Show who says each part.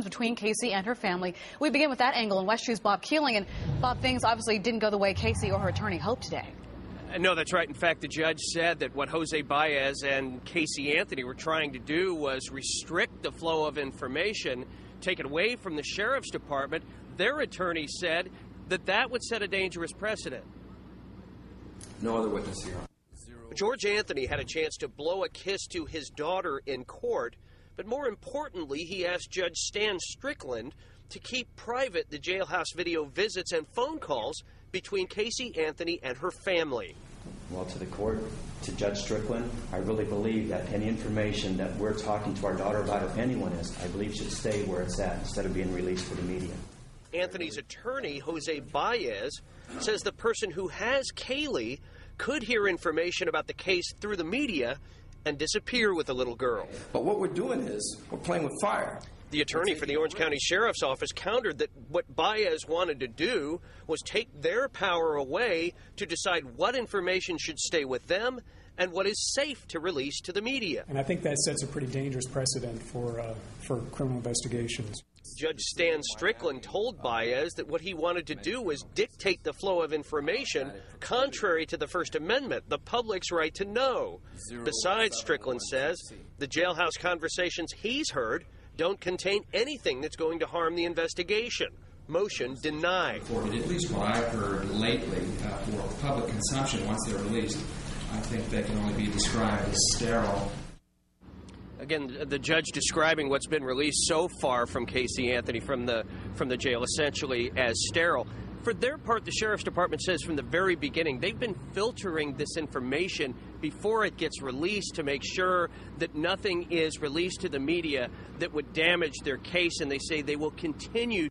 Speaker 1: between Casey and her family. We begin with that angle in WESH News' Bob Keeling. And Bob, things obviously didn't go the way Casey or her attorney hoped today.
Speaker 2: No, that's right. In fact, the judge said that what Jose Baez and Casey Anthony were trying to do was restrict the flow of information, take it away from the sheriff's department. Their attorney said that that would set a dangerous precedent.
Speaker 3: No other witness here.
Speaker 2: George Anthony had a chance to blow a kiss to his daughter in court, but more importantly, he asked Judge Stan Strickland to keep private the jailhouse video visits and phone calls between Casey Anthony and her family.
Speaker 4: Well, to the court, to Judge Strickland, I really believe that any information that we're talking to our daughter about, or anyone is, I believe should stay where it's at instead of being released to the media.
Speaker 2: Anthony's attorney, Jose Baez, says the person who has Kaylee could hear information about the case through the media and disappear with the little girl.
Speaker 3: But what we're doing is we're playing with fire.
Speaker 2: The attorney for the Orange County Sheriff's Office countered that what Baez wanted to do was take their power away to decide what information should stay with them and what is safe to release to the media.
Speaker 5: And I think that sets a pretty dangerous precedent for criminal investigations.
Speaker 2: Judge Stan Strickland told Baez that what he wanted to do was dictate the flow of information contrary to the First Amendment, the public's right to know. Besides, Strickland says, the jailhouse conversations he's heard don't contain anything that's going to harm the investigation. Motion denied.
Speaker 6: For at least what I've heard lately, for public consumption once they're released, I think they can only be described as sterile.
Speaker 2: Again, the judge describing what's been released so far from Casey Anthony from the jail essentially as sterile. For their part, the Sheriff's Department says from the very beginning they've been filtering this information before it gets released to make sure that nothing is released to the media that would damage their case, and they say they will continue